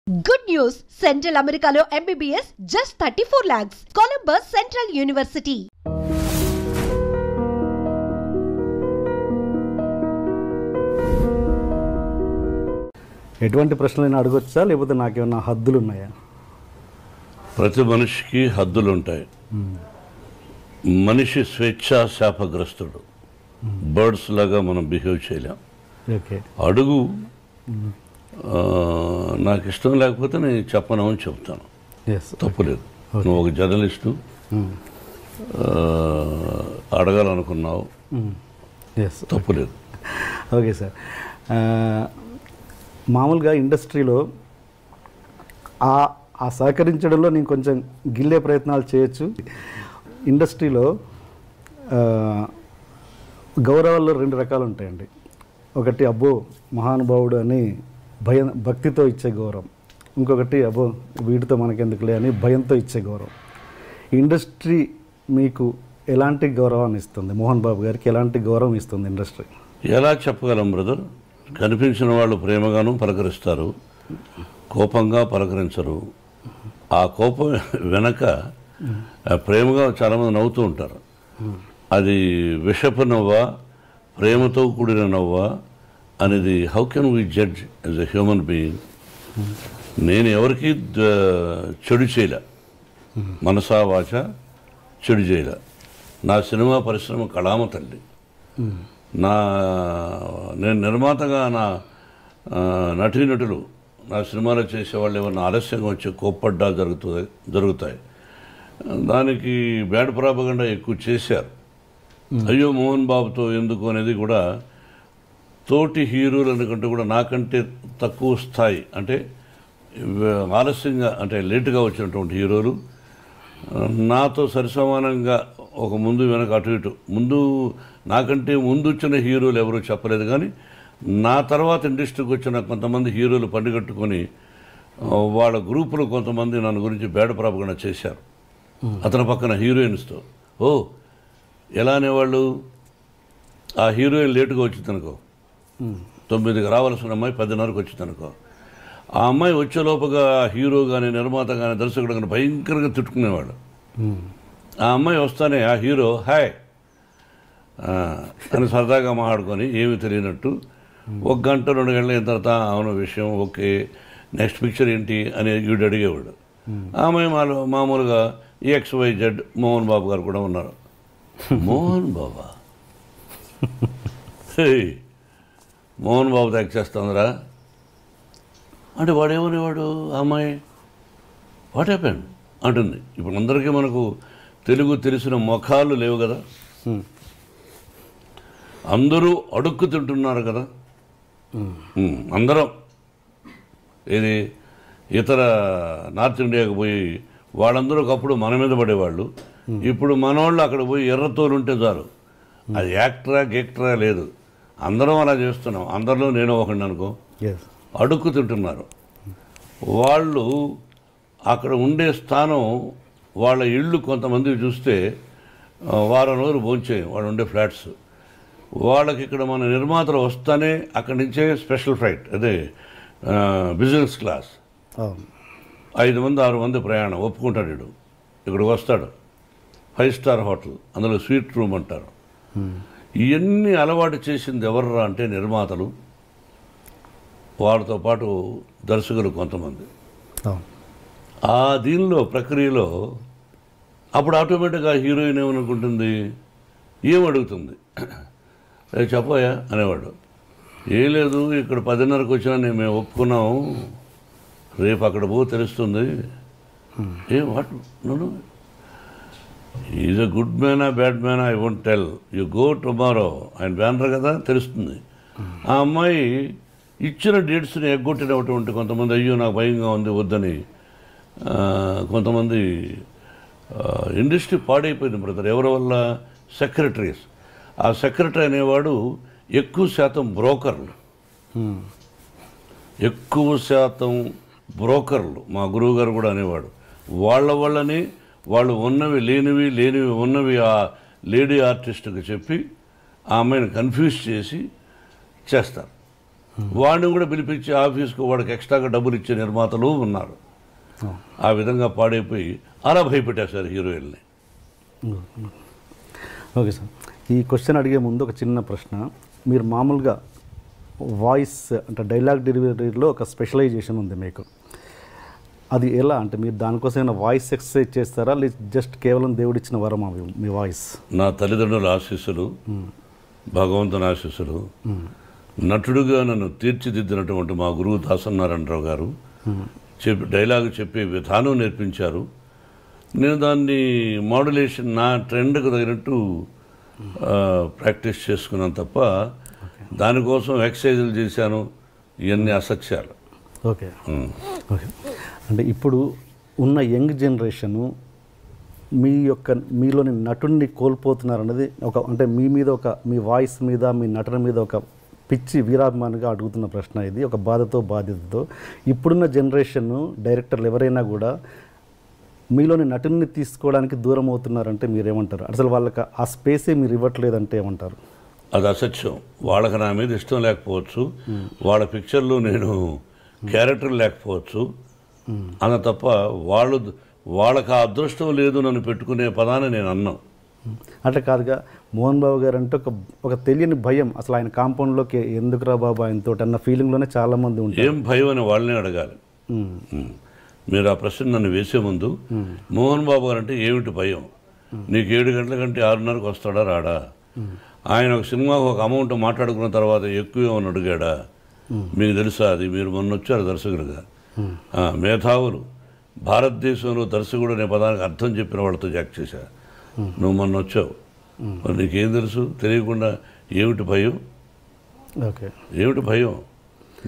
Good news! Central Americano MBBS just 34 lakhs. Columbus Central University. ఎటువంటి ప్రశ్నలైనా అడగొచ్చా లేకపోతే నాకేమన్నా హద్దులు ఉన్నాయా? ప్రతి మనిషికి హద్దులు ఉంటాయి. మనిషి స్వేచ్ఛా శాపగ్రస్తుడు. బర్డ్స్ లాగా మనం బిహేవ్ చేయలేం. ఓకే, అడుగు. నాకు ఇష్టం లేకపోతే నేను చెప్పను అని చెప్తాను, తప్పులేదు. నువ్వు ఒక జర్నలిస్టు, అడగాలనుకున్నావు, తప్పులేదు. ఓకే సార్, మామూలుగా ఇండస్ట్రీలో ఆ సహకరించడంలో నేను కొంచెం గిల్లే ప్రయత్నాలు చేయొచ్చు. ఇండస్ట్రీలో గౌరవాల్లో రెండు రకాలు ఉంటాయండి. ఒకటి అబ్బో మహానుభావుడు అని భక్తితో ఇచ్చే గౌరవం, ఇంకొకటి అబ్బో వీటితో మనకెందుకులే అని భయంతో ఇచ్చే గౌరవం. ఇండస్ట్రీ మీకు ఎలాంటి గౌరవాన్ని ఇస్తుంది? మోహన్ బాబు గారికి ఎలాంటి గౌరవం ఇస్తుంది ఇండస్ట్రీ? ఎలా చెప్పగలం బ్రదర్? కనిపించిన వాళ్ళు ప్రేమగాను పలకరిస్తారు, కోపంగా పలకరించరు. ఆ కోపం వెనక ప్రేమగా చాలామంది నవ్వుతూ ఉంటారు. అది విషపు నవ్వా, ప్రేమతో కూడిన నవ్వా అనేది how can we judge as a human being? నేను ఎవరికి చెడు చేయలే, మనసా వాచ చెడు చేయలే. నా సినిమా పరిశ్రమ కళామ తల్లి. నేను నిర్మాతగా నా నటీనటులు నా సినిమాలో చేసేవాళ్ళు ఏమన్నా ఆలస్యంగా వచ్చి కోప్పడ్డా జరుగుతాయి. దానికి బ్యాడ్ ప్రాపగండా ఎక్కువ చేశారు. అయ్యో మోహన్ బాబుతో ఎందుకు అనేది కూడా తోటి హీరోలు అనుకుంటే కూడా నాకంటే తక్కువ స్థాయి, అంటే ఆలస్యంగా అంటే లేటుగా వచ్చినటువంటి హీరోలు నాతో సరిసమానంగా ఒక ముందు వెనక అటు ఇటు నాకంటే ముందు వచ్చిన హీరోలు ఎవరూ చెప్పలేదు. కానీ నా తర్వాత ఇండస్ట్రీకి వచ్చిన కొంతమంది హీరోలు పండుగట్టుకొని వాళ్ళ గ్రూపులో కొంతమంది నన్ను గురించి బ్యాడ్ ప్రాపగండా చేశారు. అతని పక్కన హీరోయిన్స్తో ఎలా అనేవాళ్ళు, ఆ హీరోయిన్ లేటుగా వచ్చిందనుకో, 9కి రావాల్సిన అమ్మాయి 10:30కి వచ్చిందనుకో, ఆ అమ్మాయి వచ్చేలోపుగా హీరో కానీ నిర్మాత కానీ దర్శకుడు కానీ భయంకరంగా తిట్టుకునేవాడు. ఆ అమ్మాయి వస్తానే ఆ హీరో హాయ్ అని సరదాగా మాట్లాడుకొని ఏమి తెలియనట్టు 1 గంట 2 గంటల అయిన తర్వాత అవును విషయం ఓకే, నెక్స్ట్ పిక్చర్ ఏంటి అని వీడు అడిగేవాడు. ఆ అమ్మాయి మామూలుగా XYZ మోహన్ బాబు గారు కూడా ఉన్నారు. మోహన్ బాబా, మోహన్ బాబు యాక్ట్ చేస్తుందిరా అంటే వాడేమనేవాడు, ఆ అమ్మాయి వాట్ హ్యాపెండ్ అంటుంది. ఇప్పుడు అందరికీ మనకు తెలుగు తెలిసిన ముఖాలు లేవు కదా, అందరూ అడుక్కు తింటున్నారు కదా. అందరం ఇది ఇతర నార్త్ ఇండియాకి పోయి వాళ్ళందరూ ఒకప్పుడు మన మీద పడేవాళ్ళు, ఇప్పుడు మనవాళ్ళు అక్కడ పోయి ఎర్రతోలు ఉంటే చాలు, అది యాక్టరా గెక్టరా లేదు, అందరం అలా చేస్తున్నాం. అందరిలో నేను ఒకటి అనుకో, అడుక్కు తింటున్నారు. వాళ్ళు అక్కడ ఉండే స్థానం, వాళ్ళ ఇళ్ళు కొంతమంది చూస్తే వారం రోజులు భోంచేయం వాళ్ళు ఉండే ఫ్లాట్స్. వాళ్ళకి ఇక్కడ మన నిర్మాతలు వస్తానే అక్కడి నుంచే స్పెషల్ ఫ్లైట్, అదే బిజినెస్ క్లాస్, 5 మంది 6 మంది ప్రయాణం ఒప్పుకుంటాడు. వీడు ఇక్కడికి వస్తాడు, 5 స్టార్ హోటల్, అందులో స్వీట్ రూమ్ అంటారు. ఇవన్నీ అలవాటు చేసింది ఎవర్రా అంటే నిర్మాతలు, వారితో పాటు దర్శకులు కొంతమంది. ఆ దీనిలో ప్రక్రియలో అప్పుడు ఆటోమేటిక్గా హీరోయిన్ ఏమనుకుంటుంది, ఏమడుగుతుంది, చెప్పోయా అనేవాడు. ఏం లేదు ఇక్కడ 10:30కి వచ్చినా మేము ఒప్పుకున్నాము, రేపు అక్కడ తెలుస్తుంది. వాట్ నన్ను ఈజ్ ఎ గుడ్ మ్యానా బ్యాడ్ మ్యానా I won't tell, you go tomorrow ఆయన బ్యానర్ కదా తెలుస్తుంది. ఆ అమ్మాయి ఇచ్చిన డేట్స్ని ఎగ్గొట్టినటువంటి కొంతమంది అయ్యో నాకు భయంగా ఉంది వద్దని, కొంతమంది ఇండస్ట్రీ పాడైపోయింది బ్రదర్. ఎవరి వల్ల? సెక్రటరీస్. ఆ సెక్రటరీ అనేవాడు ఎక్కువ శాతం బ్రోకర్లు. మా గురువు గారు కూడా అనేవాడు, వాళ్ళ వల్లనే వాళ్ళు ఉన్నవి లేనివి ఉన్నవి ఆ లేడీ ఆర్టిస్ట్కి చెప్పి ఆ అమ్మాయిని కన్ఫ్యూజ్ చేసి చేస్తారు. వాడిని కూడా పిలిపించి ఆఫీస్కు వాడికి ఎక్స్ట్రాగా డబ్బులు ఇచ్చే నిర్మాతలు ఉన్నారు. ఆ విధంగా పాడైపోయి అలా భయపెట్టేశారు హీరోయిన్ని. ఓకే సార్, ఈ క్వశ్చన్ అడిగే ముందు ఒక చిన్న ప్రశ్న. మీరు మామూలుగా వాయిస్ అంటే డైలాగ్ డెలివరీలో ఒక స్పెషలైజేషన్ ఉంది మీకు, అది ఎలా అంటే మీరు దానికోసం ఏమైనా వాయిస్ ఎక్సర్సైజ్ చేస్తారా, లేదు జస్ట్ కేవలం దేవుడిచ్చిన వరం అవి మీ వాయిస్? నా తల్లిదండ్రుల ఆశీస్సులు, భగవంతుని ఆశీస్సులు, నటుడుగా నన్ను తీర్చిదిద్దినటువంటి మా గురువు దాసనారాయణరావు గారు డైలాగ్ చెప్పే విధానం నేర్పించారు. నేను దాన్ని మాడ్యులేషన్ నా ట్రెండ్కు తగినట్టు ప్రాక్టీస్ చేసుకున్నాను తప్ప దానికోసం ఎక్సర్సైజులు చేశాను, ఇవన్నీ అసత్యాలు. Okay okay. అంటే ఇప్పుడు ఉన్న యంగ్ జనరేషను మీలోని నటుడిని కోల్పోతున్నారన్నది అంటే మీ మీద మీ వాయిస్ మీద మీ నటన మీద ఒక పిచ్చి వీరాభిమానిగా అడుగుతున్న ప్రశ్న ఇది, ఒక బాధ్యతతో. ఇప్పుడున్న జనరేషన్ డైరెక్టర్లు ఎవరైనా కూడా మీలోని నటుడిని తీసుకోవడానికి దూరం అవుతున్నారంటే మీరేమంటారు? అసలు వాళ్ళకి ఆ స్పేసే మీరు ఇవ్వట్లేదంటే ఏమంటారు? అది అసత్యం. వాళ్ళకి నా మీద ఇష్టం లేకపోవచ్చు, వాళ్ళ పిక్చర్లో నేను క్యారెక్టర్ లేకపోవచ్చు అన్న తప్ప వాళ్ళకి ఆ అదృష్టం లేదు నన్ను పెట్టుకునే పదాన్ని నేను అన్నాను. అంటే కాదుగా, మోహన్ బాబు గారు అంటే ఒక తెలియని భయం, అసలు ఆయన కాంపౌండ్లోకి ఎందుకురా బాబు ఆయనతో అన్న ఫీలింగ్లోనే చాలామంది ఉంటారు. ఏం భయం అని వాళ్ళనే అడగాలి. మీరు ఆ ప్రశ్న నన్ను వేసే ముందు మోహన్ బాబు గారు అంటే ఏమిటి భయం, నీకు 7 గంటల కంటే 6:30కు వస్తాడా రాడా, ఆయన ఒక సినిమాకు ఒక అమౌంట్ మాట్లాడుకున్న తర్వాత ఎక్కువ ఏమని అడిగాడా, మీకు తెలుసా? అది మీరు మొన్న వచ్చారు దర్శకులుగా. మేధావులు భారతదేశంలో దర్శకుడు అనే పదానికి అర్థం చెప్పిన వాళ్ళతో జాక్ చేశా. నువ్వు మొన్న వచ్చావు, మరి నీకేం తెలుసు? తెలియకుండా ఏమిటి భయం? ఓకే, ఏమిటి భయం?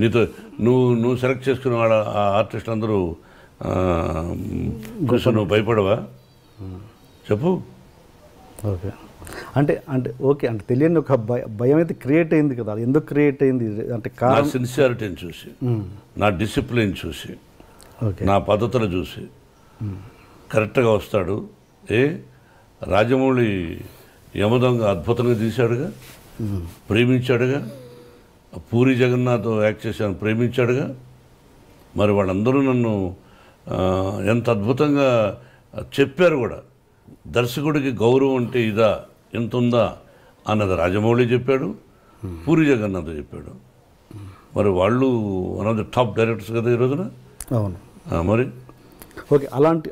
నీతో నువ్వు సెలెక్ట్ చేసుకున్న వాళ్ళ ఆర్టిస్ట్ అందరూ నువ్వు భయపడవా? చెప్పు. ఓకే, అంటే ఓకే, అంటే తెలియని ఒక భయం అయితే క్రియేట్ అయింది కదా, అది ఎందుకు క్రియేట్ అయింది? అంటే నా సిన్సియారిటీని చూసి, నా డిసిప్లిన్ చూసి, నా పద్ధతులు చూసి కరెక్ట్గా వస్తాడు. రాజమౌళి యమదొంగ అద్భుతంగా తీశాడుగా, ప్రేమించాడుగా. పూరి జగన్నాథ్ యాక్ట్ చేశాను, ప్రేమించాడుగా. మరి వాళ్ళందరూ నన్ను ఎంత అద్భుతంగా చెప్పారు కూడా. దర్శకుడికి గౌరవం అంటే ఇదా, ఎంత ఉందా అన్నది రాజమౌళి చెప్పాడు, పూరి జగన్నాథ్ చెప్పాడు. మరి వాళ్ళు one of the top directors కదా ఈ రోజున. అవును, మరి ఓకే. అలాంటి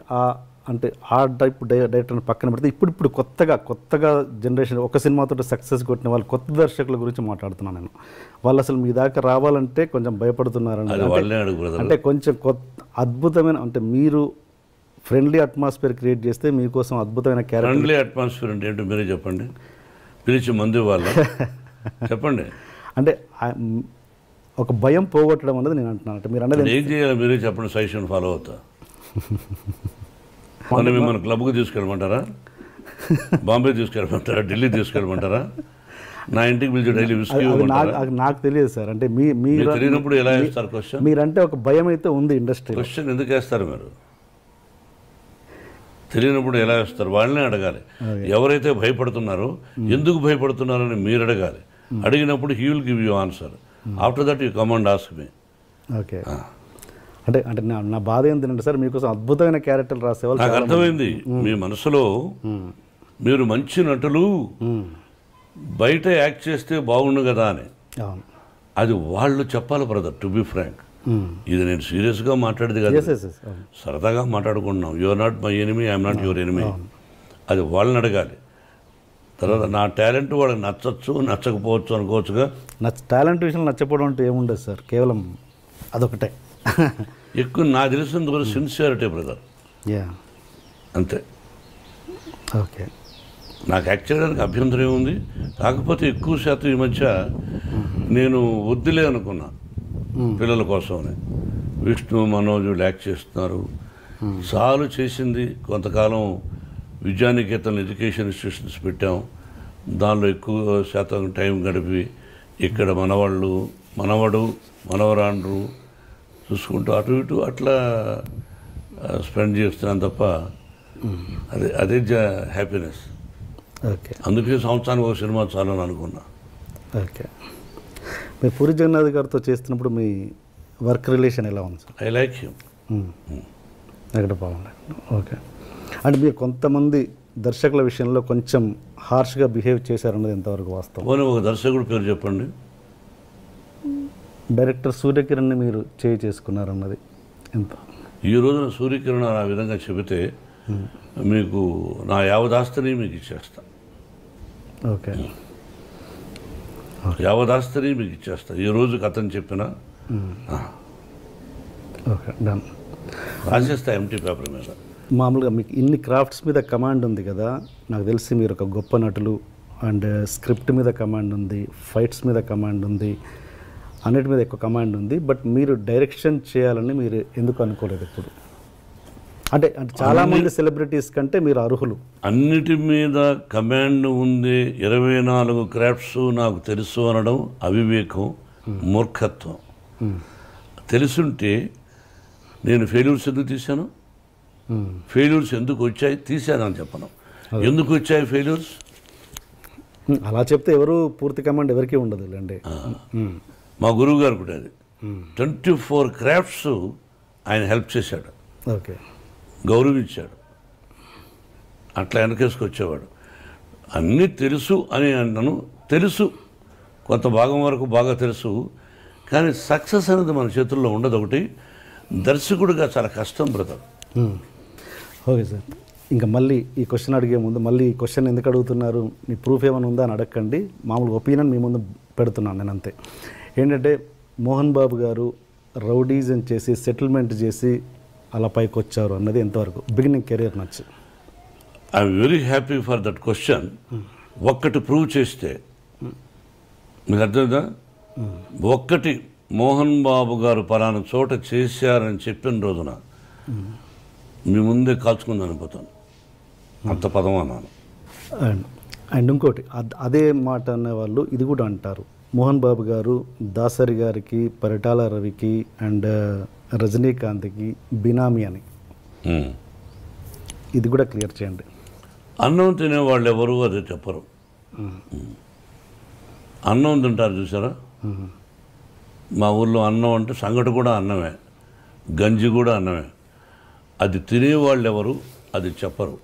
అంటే ఆ టైప్ డైరెక్టర్ని పక్కన పెడితే ఇప్పుడు కొత్తగా జనరేషన్ ఒక సినిమాతో సక్సెస్ కొట్టిన వాళ్ళు కొత్త దర్శకుల గురించి మాట్లాడుతున్నాను నేను. వాళ్ళు అసలు మీ దాకా రావాలంటే కొంచెం భయపడుతున్నారండి. అంటే కొంచెం అద్భుతమైన, అంటే మీరు ఫ్రెండ్లీ అట్మాస్ఫియర్ క్రియేట్ చేస్తే మీకోసం అద్భుతమైన క్యారెక్టర్. ఫ్రెండ్లీ అట్మాస్ఫియర్ అంటే ఏంటో మీరే చెప్పండి, పిలిచి మందు వాళ్ళు చెప్పండి. అంటే ఒక భయం పోగొట్టడం అనేది నేను అంటున్నాను. అంటే మీరు అనేది ఏం చేయాలి మీరే చెప్పండి, సజెషన్ ఫాలో అవుతా. మన మిమ్మల్ని క్లబ్కి తీసుకెళ్ళమంటారా, బాంబే తీసుకెళ్ళమంటారా, ఢిల్లీ తీసుకెళ్ళమంటారా, నా ఇంటికి పిలిచి డైలీ విస్కీ నాకు తెలియదు సార్. అంటే మీరు తెలియనప్పుడు ఎలా వేస్తారు క్వశ్చన్? మీరంటే ఒక భయం అయితే ఉంది ఇండస్ట్రీ. క్వశ్చన్ ఎందుకు వేస్తారు మీరు? తెలియనప్పుడు ఎలా వేస్తారు? వాళ్ళనే అడగాలి. ఎవరైతే భయపడుతున్నారో ఎందుకు భయపడుతున్నారని మీరు అడగాలి. అడిగినప్పుడు he will give you answer. After that you come and ask me. Okay, అంటే నా బాధ ఏంటంటే సార్, మీకోసం అద్భుతమైన క్యారెక్టర్లు రాసేవాళ్ళు. నాకు అర్థమైంది మీ మనసులో మీరు మంచి నటులు బయట యాక్ట్ చేస్తే బాగుండు కదా అని. అది వాళ్ళు చెప్పాలి బ్రదర్, టు బి ఫ్రాంక్. ఇది నేను సీరియస్గా మాట్లాడేది కదా, సరదాగా మాట్లాడుకుంటున్నాం. You are not my enemy, I'm not your enemy. అది వాళ్ళని అడగాలి. తర్వాత నా టాలెంట్ వాళ్ళకి నచ్చచ్చు, నచ్చకపోవచ్చు అనుకోవచ్చుగా. టాలెంట్ విషయంలో నచ్చకపోవడం అంటే ఏముండదు సార్, కేవలం అదొకటే. ఎక్కువ నాకు తెలిసినంత వరకు సిన్సియారిటీ బ్రదర్, అంతే. ఓకే, నాకు యాక్ట్ చేయడానికి అభ్యంతరం ఏముంది? కాకపోతే ఎక్కువ శాతం ఈ మధ్య నేను వద్దులే అనుకున్నా పిల్లల కోసమని. విష్ణు, మనోజ్ యాక్ట్ చేస్తున్నారు, చాలు చేసింది. కొంతకాలం విద్యానికేతన్ ఎడ్యుకేషన్ ఇన్స్టిట్యూషన్స్ పెట్టాం, దానిలో ఎక్కువ శాతం టైం గడిపి ఇక్కడ మనవడు మనవరాండ్రు చూసుకుంటూ అటు ఇటు అట్లా స్పెండ్ చేస్తున్నాను తప్ప అదే హ్యాపీనెస్. ఓకే, అందుకే సంవత్సరానికి ఒక సినిమా చాలని అనుకున్నా. ఓకే, మీరు పూరి జగన్నాథ్ గారితో చేస్తున్నప్పుడు మీ వర్క్ రిలేషన్ ఎలా ఉంది సార్? I like him. ఎక్కడ బాగుంది. ఓకే. అంటే మీరు కొంతమంది దర్శకుల విషయంలో కొంచెం హార్ష్గా బిహేవ్ చేశారన్నది ఎంతవరకు వాస్తవం? పోనీ ఒక దర్శకుడు పేరు చెప్పండి. డైరెక్టర్ సూర్యకిరణ్ని మీరు చేసుకున్నారన్నది ఎంత? ఈ రోజున సూర్యకిరణ్ ఆ విధంగా చెబితే మీకు నా యావదాస్తిని మీకు ఇచ్చేస్తా. ఓకే. యావదాస్తిని మీకు ఇచ్చేస్తా ఈ రోజుకి అతను చెప్పిన. Okay, done. రాసేస్తా ఎంటీ పేపర్ మీద. మామూలుగా మీకు ఇన్ని క్రాఫ్ట్స్ మీద కమాండ్ ఉంది కదా, నాకు తెలిసి మీరు ఒక గొప్ప నటులు. అండ్ స్క్రిప్ట్ మీద కమాండ్ ఉంది, ఫైట్స్ మీద కమాండ్ ఉంది, అన్నిటి మీద ఎక్కువ కమాండ్ ఉంది. బట్ మీరు డైరెక్షన్ చేయాలని మీరు ఎందుకు అనుకోలేదు ఇప్పుడు? అంటే చాలామంది సెలబ్రిటీస్ కంటే మీరు అర్హులు. అన్నిటి మీద కమాండ్ ఉంది, 24 క్రాఫ్ట్స్ నాకు తెలుసు అనడం అవివేకం, మూర్ఖత్వం. తెలుసుంటే నేను ఫెయిల్యూర్స్ ఎందుకు తీశాను, ఫెయిల్యూర్స్ ఎందుకు వచ్చాయి తీశానని చెప్పను. ఎందుకు వచ్చాయి ఫెయిల్యూర్స్? అలా చెప్తే ఎవరు పూర్తి కమాండ్ ఎవరికి ఉండదు అండి. మా గురువు గారు కూడా అది 24 క్రాఫ్ట్స్ ఆయన హెల్ప్ చేశాడు. ఓకే. గౌరవించాడు, అట్లా వెనకేసుకొచ్చేవాడు. అన్నీ తెలుసు అని అన్నాను. తెలుసు, కొంత భాగం వరకు బాగా తెలుసు, కానీ సక్సెస్ అనేది మన చేతుల్లో ఉండదు. ఒకటి దర్శకుడిగా చాలా కష్టం బ్రదర్. ఓకే సార్, ఇంకా మళ్ళీ ఈ క్వశ్చన్ అడిగే ముందు మళ్ళీ ఈ క్వశ్చన్ ఎందుకు అడుగుతున్నారు, మీ ప్రూఫ్ ఏమైనా ఉందా అని అడగండి. మామూలుగా ఒపీనియన్ మీ ముందు పెడుతున్నాను నేను, అంతే. ఏంటంటే మోహన్ బాబు గారు రౌడీజం చేసి సెటిల్మెంట్ చేసి అలా పైకి వచ్చారు అన్నది ఎంతవరకు బిగినింగ్ కెరీర్ నచ్చి? I'm very happy for that question. ఒక్కటి ప్రూవ్ చేస్తే మీకు అర్థమైందా? ఒక్కటి మోహన్ బాబు గారు పలానా చోట చేశారని చెప్పిన రోజున మీ ముందే కాల్చుకుందని అనిపోతాను, అంత పదం అన్నాను. అండ్ ఇంకోటి అదే మాట అనేవాళ్ళు ఇది కూడా అంటారు, మోహన్ బాబు గారు దాసరి గారికి, పరిటాల రవికి అండ్ రజనీకాంత్కి బినామీ అని. ఇది కూడా క్లియర్ చేయండి. అన్నం తినేవాళ్ళు ఎవరు అదే చెప్పరు. అన్నం తింటారు చూసారా, మా ఊళ్ళో అన్నం అంటే సంగటి కూడా అన్నమే, గంజి కూడా అన్నమే. అది తినేవాళ్ళు ఎవరు అది చెప్పరు.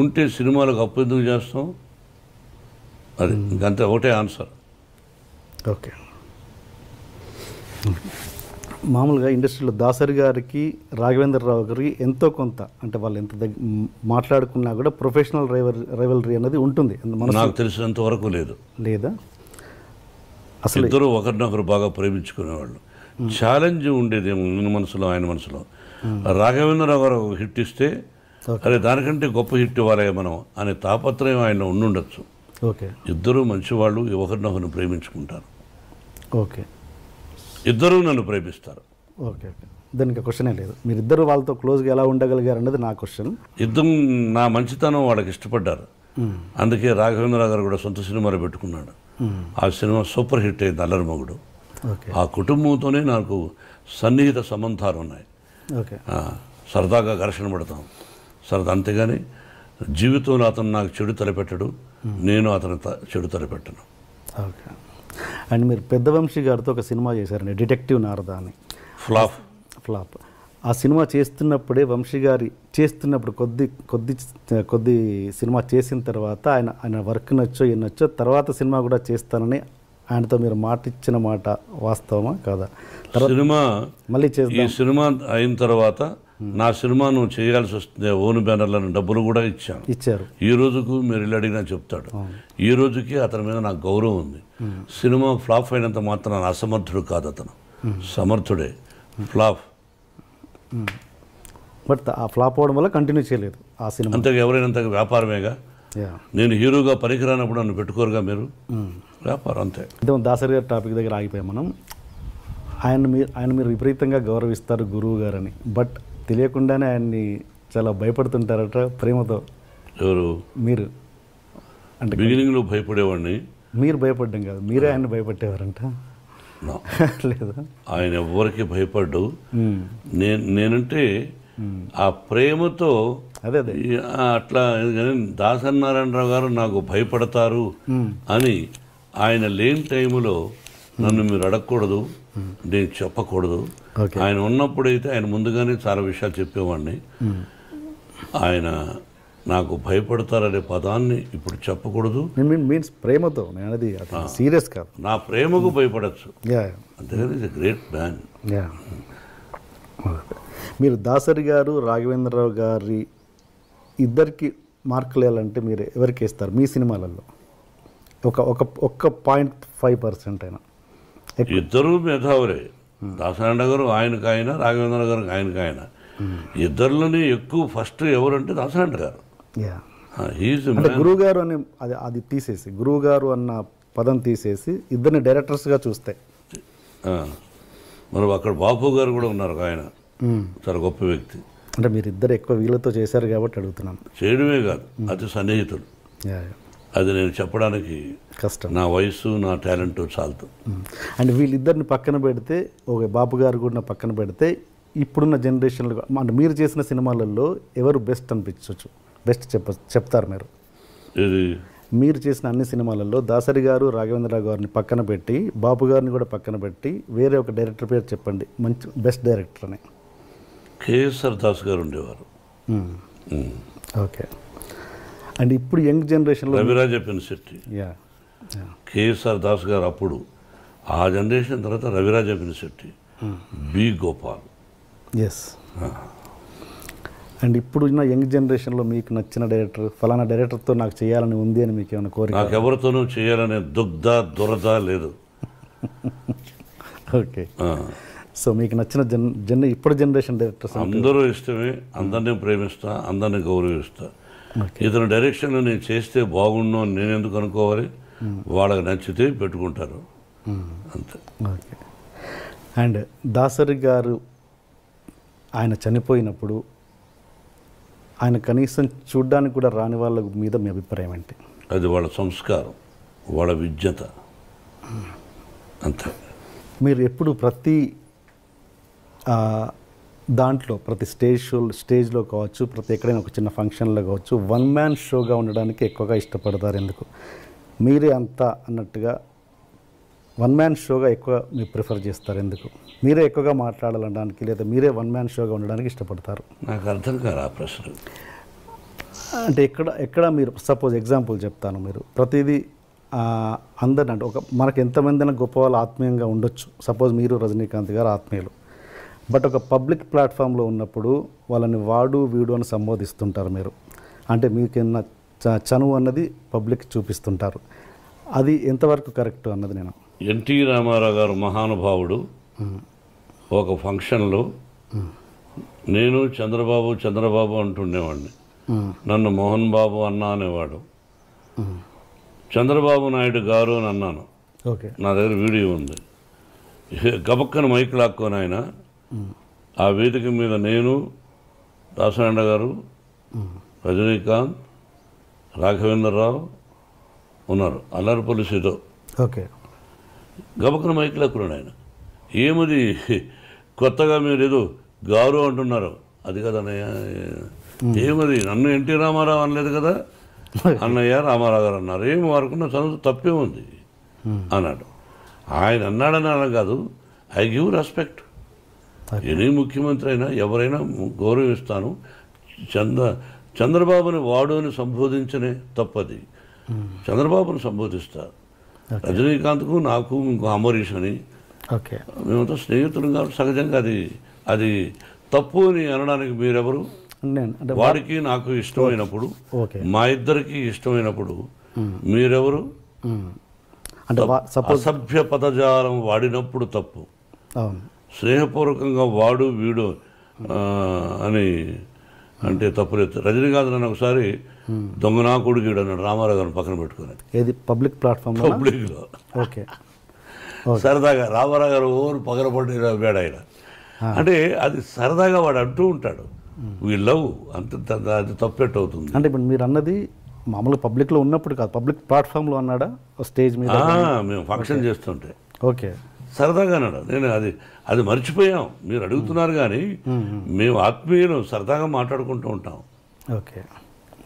ఉంటే సినిమాలకు అప్పు ఎందుకు చేస్తాం, అది ఇంకంతే, ఒకటే ఆన్సర్. ఓకే. మామూలుగా ఇండస్ట్రీలో దాసరి గారికి, రాఘవేంద్రరావు గారికి ఎంతో కొంత, అంటే వాళ్ళు ఎంత మాట్లాడుకున్నా కూడా ప్రొఫెషనల్ రైవలరీ అనేది ఉంటుంది. నాకు తెలిసినంత వరకు లేదు. లేదా? అసలు ఇద్దరు ఒకరినొకరు బాగా ప్రేమించుకునేవాళ్ళు. ఛాలెంజ్ ఉండేది మన మనసులో, ఆయన మనసులో. రాఘవేంద్రరావు గారు ఒక హిట్ ఇస్తే అరే దానికంటే గొప్ప హిట్ ఇవ్వాలి మనం అనే తాపత్రయం ఆయన ఉండుండొచ్చు. ఓకే. ఇద్దరు మంచివాళ్ళు, ఒకరినొకరిని ప్రేమించుకుంటారు. ఓకే. ఇద్దరూ నన్ను ప్రేమిస్తారు. ఓకే. ఓకే, దానికి క్వశ్చనే లేదు. మీరిద్దరు వాళ్ళతో క్లోజ్గా ఎలా ఉండగలిగారు అన్నది నా క్వశ్చన్. ఇద్దరు నా మంచితనం వాళ్ళకి ఇష్టపడ్డారు. అందుకే రాఘవేంద్రరావు గారు కూడా సొంత సినిమాలు పెట్టుకున్నాడు. ఆ సినిమా సూపర్ హిట్ అయింది, అల్లరి మొగుడు. ఆ కుటుంబంతోనే నాకు సన్నిహిత సంబంధాలు ఉన్నాయి. ఓకే. సరదాగా ఘర్షణ పడతాం సరదా, అంతేగాని జీవితంలో అతను నాకు చెడు తలపెట్టడు, నేను అతను చెడు తలపెట్టను. ఓకే. అండ్ మీరు పెద్ద వంశీ గారితో ఒక సినిమా చేశారండి, డిటెక్టివ్ నారదా అని. ఫ్లాప్. ఆ సినిమా చేస్తున్నప్పుడే వంశీ గారి చేస్తున్నప్పుడు కొద్ది సినిమా చేసిన తర్వాత ఆయన వర్క్ నచ్చో నచ్చో తర్వాత సినిమా కూడా చేస్తానని ఆయనతో మీరు మాట ఇచ్చిన మాట వాస్తవమా కాదా? సినిమా మళ్ళీ చేద్దాం. ఈ సినిమా అయిన తర్వాత నా సినిమా నువ్వు చేయాల్సి వస్తుంది, ఓన్ బ్యానర్లను డబ్బులు కూడా ఇచ్చారు. ఈ రోజుకు మీరు ఇల్లు అడిగినా చెప్తాడు. ఈ రోజుకి అతని మీద నాకు గౌరవం ఉంది. సినిమా ఫ్లాప్ అయినంత మాత్రం అసమర్థుడు కాదు అతను, సమర్థుడే. ఫ్లాప్ బట్ ఆ ఫ్లాప్ అవ్వడం వల్ల కంటిన్యూ చేయలేదు ఆ సినిమా. అంతగా ఎవరైనంత వ్యాపారమేగా. నేను హీరోగా పనికిరానప్పుడు నన్ను పెట్టుకోరుగా మీరు, వ్యాపారం అంతే. దాసరి గారి టాపిక్ దగ్గర ఆగిపోయాం మనం. ఆయన మీరు విపరీతంగా గౌరవిస్తారు గురువు గారని, బట్ తెలియకుండానే ఆయన్ని చాలా భయపడుతుంటారట ప్రేమతో. ఎవరు? మీరు. అంటే బిగినింగ్లో భయపడేవాడిని. మీరు భయపడ్డం కాదు, మీరే ఆయన భయపడేవారంట. లేదా? ఆయన ఎవరికి భయపడ్డు. నేనంటే ఆ ప్రేమతో అదే అట్లా. దాసనారాయణరావు గారు నాకు భయపడతారు అని ఆయన లేని టైంలో నన్ను మీరు అడగకూడదు, నేను చెప్పకూడదు. ఆయన ఉన్నప్పుడైతే ఆయన ముందుగానే చాలా విషయాలు చెప్పేవాడిని. ఆయన నాకు భయపడతారనే పదాన్ని ఇప్పుడు చెప్పకూడదు. మీన్స్ ప్రేమతో అనేది సీరియస్ కాదు, నా ప్రేమకు భయపడచ్చు. అంతేగాని ఇస్ ఎ గ్రేట్ మ్యాన్. మీరు దాసరి గారు, రాఘవేంద్రరావు గారి ఇద్దరికి మార్కులు వేయాలంటే మీరు ఎవరికి వేస్తారు మీ సినిమాలలో? ఒక్క 0.5% అయినా. ఇద్దరు మేధావులే. దాసనారాయణ గారు ఆయనకు ఆయన, రాఘవేంద్ర గారు ఆయనకు ఆయన. ఇద్దరిలోనే ఎక్కువ ఫస్ట్ ఎవరంటే దాసనారాయణ గారు. అంటే గురువు గారు అని అది తీసేసి, గురువు గారు అన్న పదం తీసేసి ఇద్దరిని డైరెక్టర్స్గా చూస్తే మరి అక్కడ బాపు గారు కూడా ఉన్నారు, ఆయన చాలా గొప్ప వ్యక్తి. అంటే మీరు ఇద్దరు ఎక్కువ వీళ్ళతో చేశారు కాబట్టి అడుగుతున్నాను. చేయడమే కాదు, అతి సన్నిహితులు. అది నేను చెప్పడానికి కష్టం, నా వయసు నా టాలెంట్ చాలదు. అండ్ వీళ్ళిద్దరిని పక్కన పెడితే, ఒక బాపు గారు కూడా పక్కన పెడితే, ఇప్పుడున్న జనరేషన్లో అంటే మీరు చేసిన సినిమాలలో ఎవరు బెస్ట్ అనిపించవచ్చు? బెస్ట్ చెప్తారు మీరు? మీరు చేసిన అన్ని సినిమాలలో దాసరి గారు, రాఘవేంద్రరావు గారిని పక్కన పెట్టి, బాపు గారిని కూడా పక్కన పెట్టి వేరే ఒక డైరెక్టర్ పేరు చెప్పండి, మంచి బెస్ట్ డైరెక్టర్ అని. కేఎస్ఆర్ దాస్ గారు ఉండేవారు. ఓకే. అండ్ ఇప్పుడు యంగ్ జనరేషన్లో రవిరాజ పినిశెట్టి, కేఎస్ఆర్ దాస్ గారు అప్పుడు, ఆ జనరేషన్ తర్వాత Raviraja Pinisetty, B Gopal. Yes. And ఇప్పుడున్న యంగ్ జనరేషన్లో మీకు నచ్చిన డైరెక్టర్, ఫలానా డైరెక్టర్తో నాకు చేయాలని ఉంది అని మీకు ఏమైనా కోరిక? నాకు ఎవరితోనూ చేయాలనే దురద లేదు. ఓకే. సో మీకు నచ్చిన ఇప్పుడు జనరేషన్ డైరెక్టర్స్ అందరూ ఇష్టమే, అందరినీ ప్రేమిస్తా, అందరినీ గౌరవిస్తా. ఇతని డైరెక్షన్లో నేను చేస్తే బాగుండు అని నేను ఎందుకు అనుకోవాలి? వాళ్ళకి నచ్చితే పెట్టుకుంటారు, అంతే. ఓకే. అండ్ దాసరి గారు ఆయన చనిపోయినప్పుడు ఆయన కనీసం చూడ్డానికి కూడా రాని వాళ్ళ మీద మీ అభిప్రాయం ఏంటి? అది వాళ్ళ సంస్కారం, వాళ్ళ విజ్ఞత, అంతే. మీరు ఎప్పుడు ప్రతి దాంట్లో, ప్రతి స్టేజ్లో కావచ్చు, ప్రతి ఎక్కడైనా ఒక చిన్న ఫంక్షన్లో కావచ్చు, వన్ మ్యాన్ షోగా ఉండడానికి ఎక్కువగా ఇష్టపడతారు ఎందుకు? మీరే అంతా అన్నట్టుగా వన్ మ్యాన్ షోగా ఎక్కువ మీరు ప్రిఫర్ చేస్తారు ఎందుకు? మీరే ఎక్కువగా మాట్లాడాలనడానికి, లేదా మీరే వన్ మ్యాన్ షోగా ఉండడానికి ఇష్టపడతారు? నాకు అర్థం కాదు ఆ ప్రశ్న. అంటే ఎక్కడ మీరు సపోజ్ ఎగ్జాంపుల్ చెప్తాను. మీరు ప్రతిదీ అందరిని, అంటే మనకు ఎంతమంది గొప్ప వాళ్ళు ఆత్మీయంగా ఉండొచ్చు. సపోజ్ మీరు రజనీకాంత్ గారు ఆత్మీయులు, బట్ ఒక పబ్లిక్ ప్లాట్ఫామ్లో ఉన్నప్పుడు వాళ్ళని వాడు వీడు అని సంబోధిస్తుంటారు మీరు. అంటే మీకున్న చనువు అన్నది పబ్లిక్ చూపిస్తుంటారు. అది ఎంతవరకు కరెక్ట్ అన్నది నేను. ఎన్టీ రామారావు గారు మహానుభావుడు. ఒక ఫంక్షన్లో నేను చంద్రబాబు అంటుండేవాడిని. నన్ను మోహన్ బాబు అన్నా అనేవాడు. చంద్రబాబు నాయుడు గారు అని అన్నాను. ఓకే. నా దగ్గర వీడియో ఉంది. గబక్కన మైక్ లాక్కొని ఆయన ఆ వేదిక మీద నేను, దాసనారాయణ గారు, రజనీకాంత్, రాఘవేంద్రరావు ఉన్నారు, అల్లరిపల్లి సీతో. ఓకే. గబక్కన మైక్ లాక్కున్నాడు ఆయన. ఏమది కొత్తగా మీరు ఏదో గారు అంటున్నారు? అది కదా అన్నయ్య, ఏమది నన్ను ఎన్టీ రామారావు అనలేదు కదా, అన్నయ్య రామారావు గారు అన్నారు. ఏమి వారుకున్న చదువు తప్పే ఉంది అన్నాడు. ఆయన అన్నాడని అలా కాదు, ఐ గివ్ రెస్పెక్ట్. ఎనీ ముఖ్యమంత్రి అయినా ఎవరైనా గౌరవిస్తాను. చంద్రబాబుని వాడు అని సంబోధించనే తప్పది, చంద్రబాబుని సంబోధిస్తా. రజనీకాంత్కు నాకు ఇంకో అమరీష్ అని, ఓకే, మేమంతా స్నేహితులు కాబట్టి సహజంగా అది తప్పు అని అనడానికి మీరెవరు? వాడికి నాకు ఇష్టమైనప్పుడు, మా ఇద్దరికి ఇష్టమైనప్పుడు మీరెవరు? అసభ్య పదజాలం వాడినప్పుడు తప్పు, స్నేహపూర్వకంగా వాడు వీడు అని అంటే తప్పులేదు. రజనీకాంత్ నన్ను ఒకసారి దొంగనా కొడుకుడు అన్నాడు రామారావు గారిని పక్కన పెట్టుకుని. ఏది పబ్లిక్ ప్లాట్ఫామ్? పబ్లిక్లో. ఓకే. సరదాగా రామారావు గారు ఓరు పగలబడి వేడ ఆయన అంటే అది సరదాగా వాడు అంటూ ఉంటాడు. వీ లవ్ అంత, అది తప్పెట్టు అవుతుంది. అంటే ఇప్పుడు మీరు అన్నది మామూలుగా పబ్లిక్లో ఉన్నప్పుడు కాదు, పబ్లిక్ ప్లాట్ఫామ్లో అన్నాడా స్టేజ్ మీద? మేము ఫంక్షన్ చేస్తుంటే ఓకే సరదాగా అన్నాడు. నేను అది మర్చిపోయాం, మీరు అడుగుతున్నారు కానీ మేము ఆత్మీయులు సరదాగా మాట్లాడుకుంటూ ఉంటాం. ఓకే.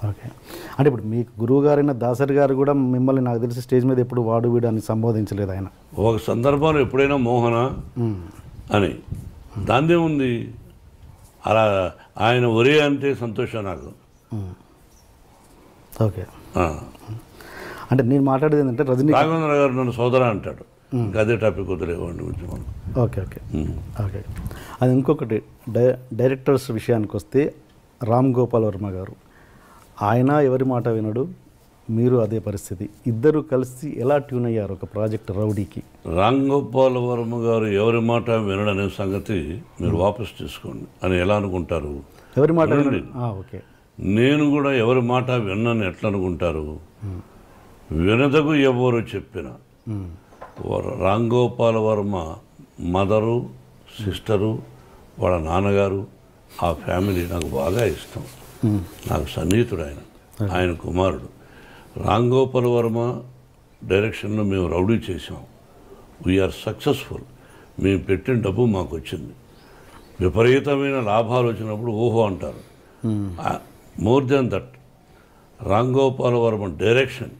ఓకే. అంటే ఇప్పుడు మీకు గురువు గారైన దాసరి గారు కూడా మిమ్మల్ని నాకు తెలిసి స్టేజ్ మీద ఎప్పుడు వాడు వీడు అని సంబోధించలేదు ఆయన. ఒక సందర్భంలో ఎప్పుడైనా మోహన అని దాన్నే ఉంది. అలా ఆయన ఒరే అంటే సంతోషం నాకు. ఓకే, అంటే నేను మాట్లాడేది ఏంటంటే రజనీ రాఘవేంద్ర గారు నన్ను సోదరా అంటాడు. ఇంకా అదే టాపిక్ వదిలేవాడిని గురించి మనం. Okay okay okay. అది ఇంకొకటి డైరెక్టర్స్ విషయానికి వస్తే రామ్ గోపాల్ వర్మ గారు, ఆయన ఎవరి మాట వినడు, మీరు అదే పరిస్థితి. ఇద్దరు కలిసి ఎలా ట్యూన్ అయ్యారు ఒక ప్రాజెక్ట్ రౌడీకి? రామ్ గోపాల్ వర్మ గారు ఎవరి మాట వినడనే సంగతి మీరు వాపస్ తీసుకోండి అని ఎలా అనుకుంటారు? ఎవరి మాట వినడు. ఓకే, నేను కూడా ఎవరి మాట విన్నాను ఎట్లా అనుకుంటారు? వినదగు ఎవరు చెప్పిన రామ్ గోపాల్ వర్మ మదరు, సిస్టరు, వాళ్ళ నాన్నగారు, ఆ ఫ్యామిలీ నాకు బాగా ఇష్టం. నాకు సన్నిహితుడు ఆయన కుమారుడు. రామ్ గోపాల్ వర్మ డైరెక్షన్లో మేము రౌడీ చేసాం. We're successful. మేము పెట్టిన డబ్బు మాకు వచ్చింది. విపరీతమైన లాభాలు వచ్చినప్పుడు ఓహో అంటారు. More than that, Ram Gopal Varma direction,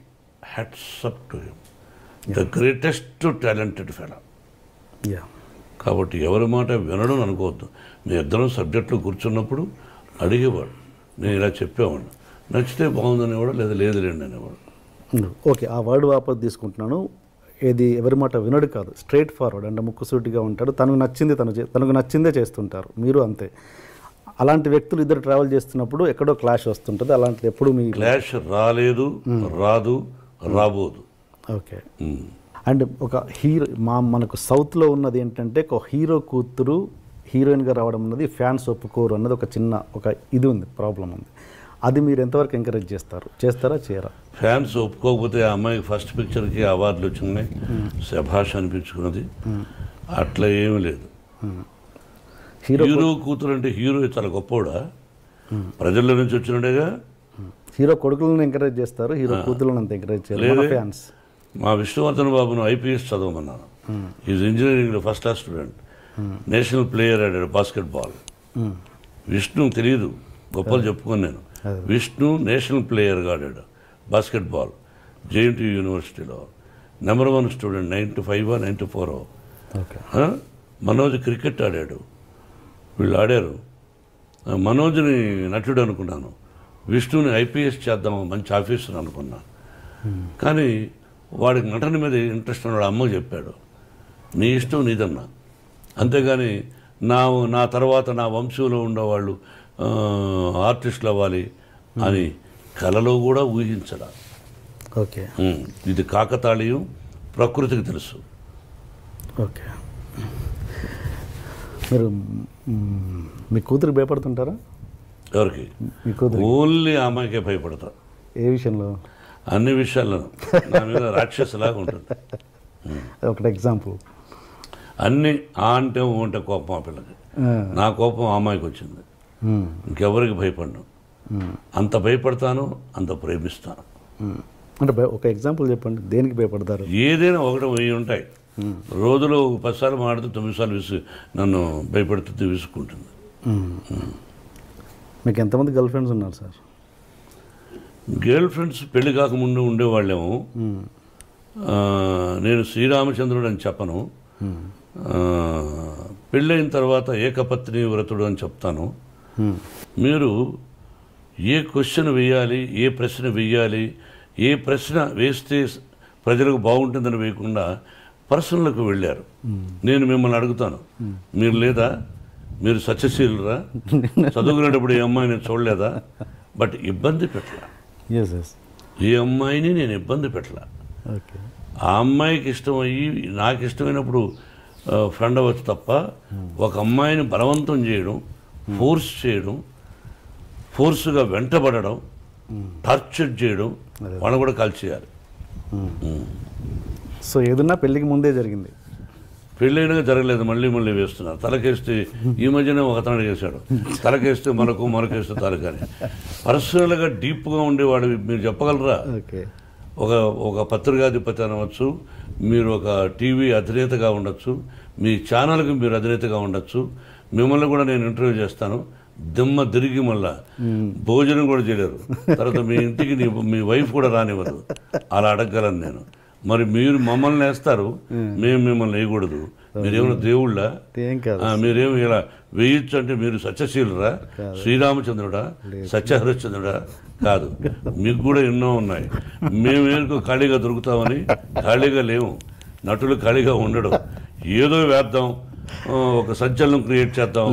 hats up to him, the greatest talented fellow. కాబట్టి ఎవరి మాట వినడం అనుకోవద్దు. మీ ఇద్దరం సబ్జెక్టులో కూర్చున్నప్పుడు అడిగేవాడు, నేను ఇలా చెప్పేవాడు, నచ్చితే బాగుందనేవాడు, లేదా లేదులేండి అనేవాడు. ఓకే, ఆ వర్డ్ వాపస్ తీసుకుంటున్నాను. ఏది ఎవరి మాట వినడు కాదు, స్ట్రైట్ ఫార్వర్డ్, అంటే ముక్కుసూటిగా ఉంటాడు. తనకు నచ్చింది తనకు నచ్చిందే చేస్తుంటారు. మీరు అంతే. అలాంటి వ్యక్తులు ఇద్దరు ట్రావెల్ చేస్తున్నప్పుడు ఎక్కడో క్లాష్ వస్తుంటుంది. అలాంటిది ఎప్పుడు మీ క్లాష్ రాలేదు, రాదు, రాబోదు. ఓకే. అండ్ ఒక హీరో మనకు సౌత్లో ఉన్నది ఏంటంటే, ఒక హీరో కూతురు హీరోయిన్గా రావడం అన్నది ఫ్యాన్స్ ఒప్పుకోరు అన్నది ఒక చిన్న ఇది ఉంది, ప్రాబ్లం ఉంది. అది మీరు ఎంతవరకు ఎంకరేజ్ చేస్తారా చేయరా? ఫ్యాన్స్ ఒప్పుకోకపోతే ఆ అమ్మాయికి ఫస్ట్ పిక్చర్కి అవార్డులు వచ్చినాయి, శభాష్ అనిపించుకున్నది. అట్లా ఏమీ లేదు. హీరో కూతురు అంటే హీరో చాలా గొప్పవాడా? ప్రజల నుంచి వచ్చినట్టుగా. హీరో కొడుకులను ఎంకరేజ్ చేస్తారు, హీరో కూతురులను అంత ఎంకరేజ్ చేయలేదు ఫ్యాన్స్. మా విష్ణువర్ధన్ బాబును ఐపీఎస్ చదవమన్నాను. ఈజ్ ఇంజనీరింగ్లో first class student, national player ఆడాడు బాస్కెట్బాల్. విష్ణు తెలియదు, గొప్పలు చెప్పుకొని నేను. విష్ణు నేషనల్ ప్లేయర్గా ఆడాడు బాస్కెట్బాల్, జేఎన్టీయూ యూనివర్సిటీలో. Number 1 student, 95 94. మనోజ్ క్రికెట్ ఆడాడు. వీళ్ళు ఆడారు. మనోజ్ని నటుడు అనుకున్నాను, విష్ణుని ఐపీఎస్ చేద్దాం, మంచి ఆఫీసర్ అనుకున్నా. కానీ వాడికి నటన మీద ఇంట్రెస్ట్ ఉన్నాడు. అమ్మ చెప్పాడు, నీ ఇష్టం నీదన్నా, అంతేగాని నా తర్వాత నా వంశంలో ఉండేవాళ్ళు ఆర్టిస్టులు అవ్వాలి అని కలలో కూడా ఊహించడా. ఓకే, ఇది కాకతాళీయం, ప్రకృతికి తెలుసు. ఓకే, మీరు మీ కూతురికి భయపడుతుంటారా? ఎవరికి? మీ కూతురు. ఓన్లీ ఆ అమ్మాయికే భయపడతా. ఏ విషయంలో? అన్ని విషయాల్లోనూ నా మీద రాక్షసులాగా ఉంటుంది. ఒకటి ఎగ్జాంపుల్. అన్నీ ఆ అంటే ఓ అంటే కోపం ఆ పిల్లకి. నా కోపం ఆ అమ్మాయికి వచ్చింది. ఇంకెవరికి భయపడను. అంత భయపడతాను, అంత ప్రేమిస్తాను. అంటే ఒక ఎగ్జాంపుల్ చెప్పండి, దేనికి భయపడతారు? ఏదైనా 1 1000 ఉంటాయి. రోజులో 10 సార్లు మాడితే 9 సార్లు నన్ను భయపడుతుంది, విసుక్కుంటుంది. మీకు ఎంతమంది గర్ల్ ఫ్రెండ్స్ ఉన్నారు సార్? గర్ల్ ఫ్రెండ్స్ పెళ్లి కాకముందు ఉండేవాళ్ళేమో. నేను శ్రీరామచంద్రుడు అని చెప్పను, పెళ్ళైన తర్వాత ఏకపత్ని వ్రతుడు అని చెప్తాను. మీరు ఏ క్వశ్చన్ వేయాలి, ఏ ప్రశ్న వేయాలి, ఏ ప్రశ్న వేస్తే ప్రజలకు బాగుంటుందని వేయకుండా పర్సనల్కు వెళ్ళారు. నేను మిమ్మల్ని అడుగుతాను, మీరు లేదా? మీరు సత్యశీలురా? చదువుకునేటప్పుడు ఏ అమ్మాయిని చూడలేదా? బట్ ఇబ్బంది పెట్టలా. ఏ అమ్మాయిని నేను ఇబ్బంది పెట్టలా. ఆ అమ్మాయికి ఇష్టమయ్యి నాకు ఇష్టమైనప్పుడు ఫ్రెండ్ అవ్వచ్చు తప్ప ఒక అమ్మాయిని బలవంతం చేయడం, ఫోర్స్ చేయడం, ఫోర్స్గా వెంటబడడం, టార్చర్ చేయడం, వాళ్ళని కూడా కాల్చేయాలి. సో ఏదన్నా పెళ్ళికి ముందే జరిగింది? పెళ్ళైనా జరగలేదు, మళ్ళీ వేస్తున్నారు. తలకేస్తే ఈ మధ్యనే ఒక అతను అడిగేశాడు, తలకేస్తే మనకేస్తే తలకని. పర్సనల్గా డీప్గా ఉండేవాడు మీరు చెప్పగలరా? ఒక పత్రికాధిపతి అనవచ్చు, మీరు ఒక టీవీ అధినేతగా ఉండొచ్చు, మీ ఛానల్కి మీరు అధినేతగా ఉండొచ్చు. మిమ్మల్ని కూడా నేను ఇంటర్వ్యూ చేస్తాను, దిమ్మ తిరిగి మళ్ళా భోజనం కూడా చేయలేరు. తర్వాత మీ ఇంటికి మీ వైఫ్ కూడా రానివ్వదు. అలా అడగగలను నేను. మరి మీరు మమ్మల్ని వేస్తారు, మేము మిమ్మల్ని వేయకూడదు. మీరేమైనా దేవుళ్ళ? ఏం కాదు. మీరేమి ఇలా వేయచ్చు అంటే మీరు సత్యశీలురా, శ్రీరామచంద్రుడా, సత్యహరిశ్చంద్రుడా? కాదు, మీకు కూడా ఎన్నో ఉన్నాయి. మేము ఏనుకో ఖాళీగా దొరుకుతామని ఖాళీగా లేవు. నటులు ఖాళీగా ఉండడం, ఏదో వేద్దాం, ఒక సంచలనం క్రియేట్ చేద్దాం,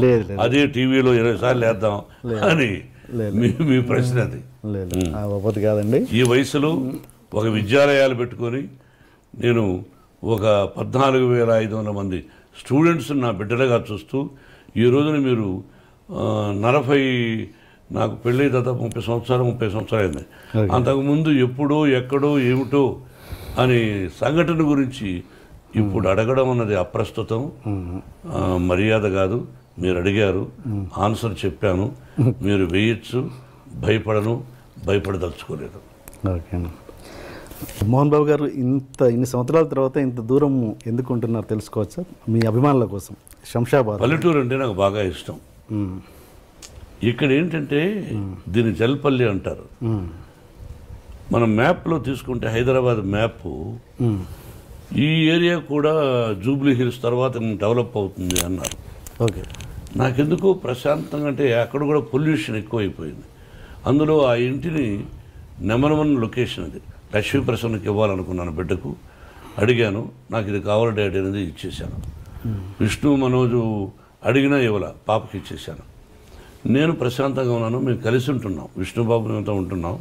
అదే టీవీలో 20 సార్లు వేద్దాం అని మీ ప్రశ్న అది. లేదు కాదండి. ఈ వయసులో ఒక విద్యాలయాలు పెట్టుకొని నేను ఒక 14,500 మంది స్టూడెంట్స్ నా బిడ్డలుగా చూస్తూ ఈ రోజున మీరు 40 నాకు పెళ్ళి దాదాపు 30 సంవత్సరాలు అయింది. అంతకుముందు ఎప్పుడో ఎక్కడో ఏమిటో అని సంఘటన గురించి ఇప్పుడు అడగడం అన్నది అప్రస్తుతం, మర్యాద కాదు. మీరు అడిగారు, ఆన్సర్ చెప్పాను. మీరు వేయచ్చు, భయపడదలుచుకోలేదు. ఓకే. మోహన్ బాబు గారు ఇన్ని సంవత్సరాల తర్వాత ఇంత దూరం ఎందుకు ఉంటున్నారు తెలుసుకోవచ్చా? మీ అభిమానుల కోసం. శంషాబాద్ పల్లెటూరు అంటే నాకు బాగా ఇష్టం. ఇక్కడ ఏంటంటే దీన్ని జల్పల్లి అంటారు. మనం మ్యాప్లో తీసుకుంటే హైదరాబాద్ మ్యాప్, ఈ ఏరియా కూడా జూబ్లీ హిల్స్ తర్వాత డెవలప్ అవుతుంది అన్నారు. ఓకే. నాకెందుకు ప్రశాంతంగా అంటే అక్కడ కూడా పొల్యూషన్ ఎక్కువైపోయింది. అందులో ఆ ఇంటిని నెంబర్ 1 లొకేషన్ అది. లక్ష్మీప్రసన్నకి ఇవ్వాలనుకున్నాను, బిడ్డకు అడిగాను, నాకు ఇది కావాలి డాడీ అనేది ఇచ్చేశాను. విష్ణు మనోజు అడిగినా ఇవ్వాల, పాపకి ఇచ్చేశాను. నేను ప్రశాంతంగా ఉన్నాను. మేము కలిసి ఉంటున్నాం, విష్ణుబాబుతో ఉంటున్నాం.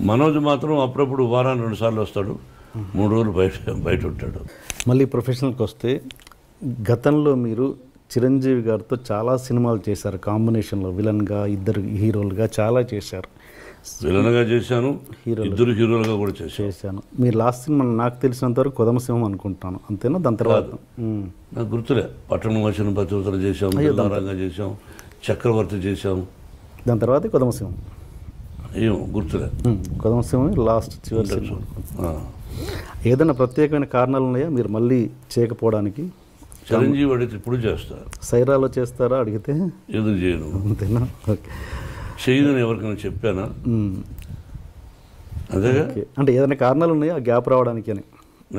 మనోజ్ మాత్రం అప్పుడప్పుడు వారానికి 2 సార్లు వస్తాడు, 3 రోజులు బయట ఉంటాడు. మళ్ళీ ప్రొఫెషనల్కి వస్తే, గతంలో మీరు చిరంజీవి గారితో చాలా సినిమాలు చేశారు, కాంబినేషన్లో విలన్గా, 2 హీరోలుగా చాలా చేశారు. విలన్గా చేశాను, 2 హీరోలుగా కూడా చేశాను. మీరు లాస్ట్ సినిమా నాకు తెలిసినంత వరకు కొదమసింహం అనుకుంటాను, అంతేనా? దాని తర్వాత నాకు గుర్తులే. పట్టణం వచ్చిన పతివతలు చేసాం, రంగా చేసాం, చక్రవర్తి చేసాం. దాని తర్వాత కొదమసింహం ఏమో గుర్తులే. కొదమసింహం లాస్ట్ చివరి సినిమా. ఏదైనా ప్రత్యేకమైన కారణాలు ఉన్నాయా మీరు మళ్ళీ చేయకపోవడానికి? చిరంజీవి అడిగితే ఇప్పుడు చేస్తారు. సైరాలో చేస్తారా అడిగితే? ఎందుకు చేయను? అంతేనా? ఓకే. చేయదని ఎవరికైనా చెప్పానా? అదేగా. అంటే ఏదైనా కారణాలు ఉన్నాయా గ్యాప్ రావడానికి అని?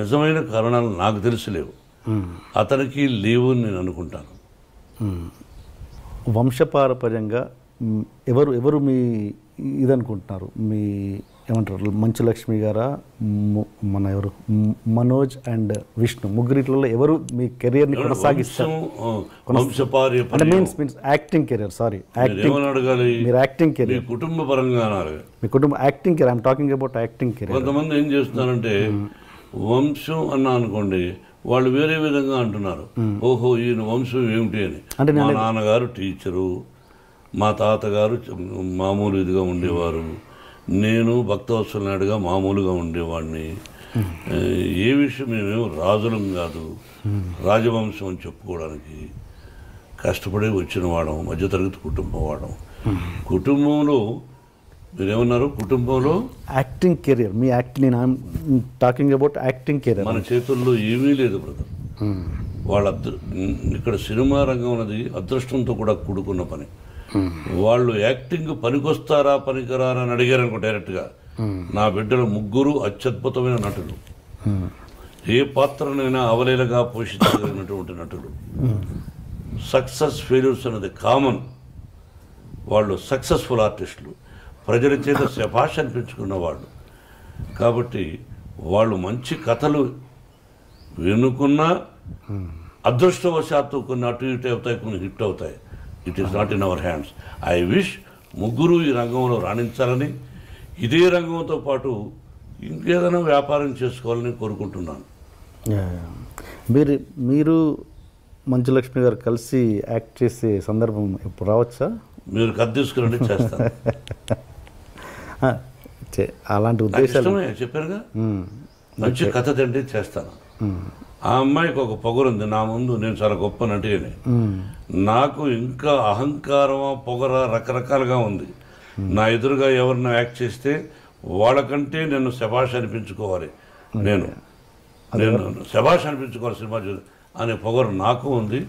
నిజమైన కారణాలు నాకు తెలిసిలేవు, అతనికి లేవు అని నేను అనుకుంటాను. వంశపారపర్యంగా ఎవరు మీ ఇదనుకుంటున్నారు? మీ ఏమంటారు, మంచు లక్ష్మి గారా, మన ఎవరు, మనోజ్ అండ్ విష్ణు, ముగ్గురిట్లలో ఎవరు మీ కెరియర్ని కొనసాగిస్తారు? అంటే మీన్స్ యాక్టింగ్ కెరియర్. సారీ, అడగాలి. మీరు యాక్టింగ్ కెరియర్, కుటుంబ పరంగా మీ కుటుంబ acting career. I'm talking about acting career. కొంతమంది ఏం చేస్తున్నారంటే వంశం అన్నా అనుకోండి, వాళ్ళు వేరే విధంగా అంటున్నారు. ఓహో ఈయన వంశం ఏమిటి అని. అంటే మా నాన్నగారు టీచరు, మా తాతగారు మామూలు ఇదిగా ఉండేవారు, నేను భక్తవత్సల నాయుడుగా మామూలుగా ఉండేవాడిని. ఏ విషయం మేమేమో రాజులం కాదు, రాజవంశం అని చెప్పుకోవడానికి కష్టపడి వచ్చిన వాడం, మధ్యతరగతి కుటుంబం వాడం. కుటుంబంలో మీరేమన్నారు? కుటుంబంలో యాక్టింగ్ కెరియర్, మీ యాక్టింగ్, నేను టాకింగ్ అబౌట్ యాక్టింగ్ కెరియర్. మన చేతుల్లో ఏమీ లేదు బ్రదర్. వాళ్ళ ఇక్కడ సినిమా రంగం అనేది అదృష్టంతో కూడా కూడుకున్న పని. వాళ్ళు యాక్టింగ్ పనికొస్తారా పనికిరారా అని అడిగారు అనుకో డైరెక్ట్గా. నా బిడ్డలు 3 అత్యద్భుతమైన నటులు, ఏ పాత్రనైనా అవలీలగా పోషించగలిగినటువంటి నటులు. సక్సెస్ ఫెయిల్యూర్స్ అనేది కామన్. వాళ్ళు సక్సెస్ఫుల్ ఆర్టిస్టులు, ప్రజల చేత శభాష్ అనిపించుకున్న వాళ్ళు. కాబట్టి వాళ్ళు మంచి కథలు వెనుకున్నా అదృష్టవశాత్తు కొన్ని అటు ఇటు అవుతాయి, కొన్ని హిట్ అవుతాయి. It is not in our hands. I wish 3 ఈ రంగంలో రాణించాలని, ఇదే రంగంతో పాటు ఇంకేదైనా వ్యాపారం చేసుకోవాలని కోరుకుంటున్నాను. మీరు మంచు లక్ష్మి గారు కలిసి యాక్ట్ చేసే సందర్భం ఎప్పుడు రావచ్చా? మీరు కథ తీసుకురండి, చేస్తాను. అలాంటి ఉద్దేశాలు చెప్పారుగా, మంచి కథ తండ్రి చేస్తాను. ఆ అమ్మాయికి ఒక పొగరుంది నా ముందు, నేను చాలా గొప్ప నటిని. నాకు ఇంకా అహంకారమా పొగర రకరకాలుగా ఉంది. నా ఎదురుగా ఎవరినో యాక్ట్ చేస్తే వాళ్ళకంటే నేను శభాష్ అనిపించుకోవాలి, నేను శభాష్ అనిపించుకోవాలి సినిమా చూసి అనే పొగరు నాకు ఉంది.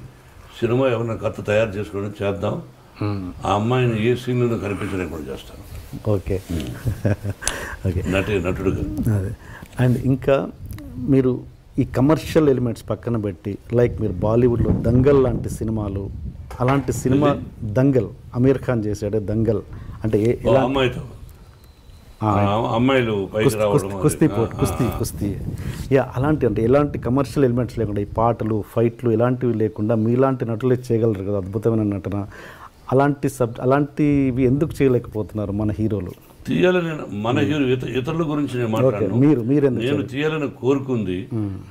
సినిమా ఎవరైనా కథ తయారు చేసుకోవడం చేద్దాం. ఆ అమ్మాయిని ఏ సీన్లో కనిపించలేకుండా చేస్తాను. ఓకే. ఓకే. నటుడుగా. అదే. అండ్ ఇంకా మీరు ఈ కమర్షియల్ ఎలిమెంట్స్ పక్కన పెట్టి లైక్ మీరు బాలీవుడ్లో దంగల్ లాంటి సినిమాలు, అలాంటి సినిమా దంగల్ అమీర్ ఖాన్ చేశాడే దంగల్ అంటే అమ్మాయితో అమ్మాయిలు కుస్తీ అలాంటి అంటే ఎలాంటి కమర్షియల్ ఎలిమెంట్స్ లేకుండా ఈ పాటలు ఫైట్లు ఇలాంటివి లేకుండా మీలాంటి నటులే చేయగలరు కదా అద్భుతమైన నటన. అలాంటివి ఎందుకు చేయలేకపోతున్నారు మన హీరోలు? తీయాలని మన హీరో ఇతరుల గురించి నేను మాట్లాడను. నేను తీయాలని కోరుకుంది.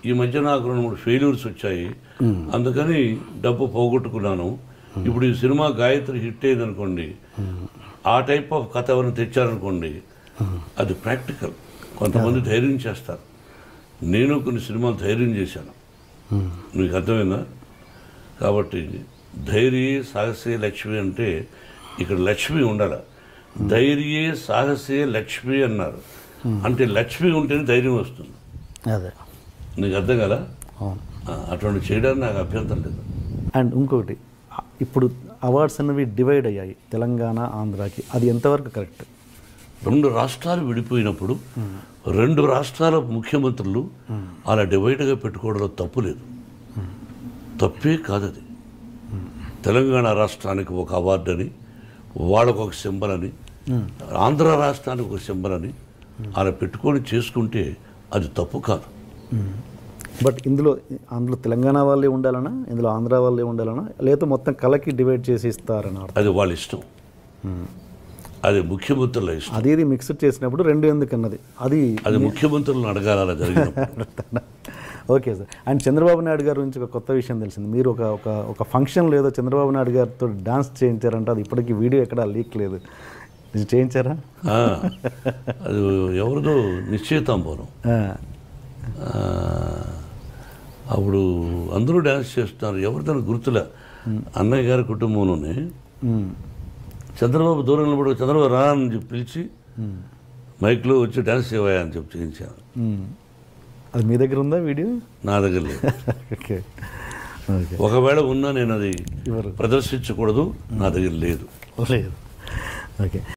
ఈ మధ్య నాకు 2-3 ఫెయిల్యూర్స్ వచ్చాయి, అందుకని డబ్బు పోగొట్టుకున్నాను. ఇప్పుడు ఈ సినిమా గాయత్రి హిట్ అయింది అనుకోండి, ఆ టైప్ ఆఫ్ కథ ఎవరిని తెచ్చారనుకోండి, అది ప్రాక్టికల్. కొంతమంది ధైర్యం చేస్తారు. నేను కొన్ని సినిమాలు ధైర్యం చేశాను, మీకు అర్థమైందా? కాబట్టి ధైర్యే సాహసే లక్ష్మి అంటే ఇక్కడ లక్ష్మి ఉండాలి. ధైర్యే సాహసే లక్ష్మి అన్నారు అంటే లక్ష్మి ఉంటేనే ధైర్యం వస్తుంది. అదే నీకు అర్థం కదా? అటువంటి చేయడానికి నాకు అభ్యంతరం లేదు. అండ్ ఇంకొకటి, ఇప్పుడు అవార్డ్స్ అనేవి డివైడ్ అయ్యాయి తెలంగాణ ఆంధ్రాకి, అది ఎంతవరకు కరెక్ట్? 2 రాష్ట్రాలు విడిపోయినప్పుడు 2 రాష్ట్రాల ముఖ్యమంత్రులు అలా డివైడ్గా పెట్టుకోవడంలో తప్పు లేదు, తప్పే కాదు అది. తెలంగాణ రాష్ట్రానికి ఒక అవార్డు అని, వాళ్ళకు ఒక సింబల్ అని, ఆంధ్ర రాష్ట్రానికి ఒక సింబల్ అని అలా పెట్టుకొని చేసుకుంటే అది తప్పు కాదు. బట్ ఇందులో తెలంగాణ వాళ్ళే ఉండాలన్నా, ఇందులో ఆంధ్ర వాళ్ళే ఉండాలన్నా, లేదా మొత్తం కలకి డివైడ్ చేసి ఇస్తారని? అది వాళ్ళ ఇష్టం, అది ముఖ్యమంత్రుల ఇష్టం. అది మిక్స్డ్ చేసినప్పుడు 2 ఎందుకన్నది అది ముఖ్యమంత్రులను అడగాలి అలా జరిగిన. Okay sir. And Chandrababu Naidu గారి నుంచి ఒక కొత్త విషయం తెలిసింది. మీరు ఒక ఫంక్షన్లో ఏదో చంద్రబాబు నాయుడు గారితో డాన్స్ చేయించారంటే, అది ఇప్పటికీ వీడియో ఎక్కడా లీక్ లేదు, చేయించారా? అది ఎవరిదో నిశ్చయితాంబరం, అప్పుడు అందరూ డ్యాన్స్ చేస్తున్నారు, ఎవరిదని గుర్తులే. అన్నయ్య గారి కుటుంబంలోనే చంద్రబాబు దూరం నిలబడి చంద్రబాబు రా అని చెప్పి పిలిచి మైక్లో వచ్చి డ్యాన్స్ చేయవా అని చెప్పి చేయించాను. అది మీ దగ్గర ఉందా వీడియో? నా దగ్గర లేదు. ఒకవేళ ఉన్నా నేను అది ప్రదర్శించకూడదు, నా దగ్గర లేదు. ఓకే.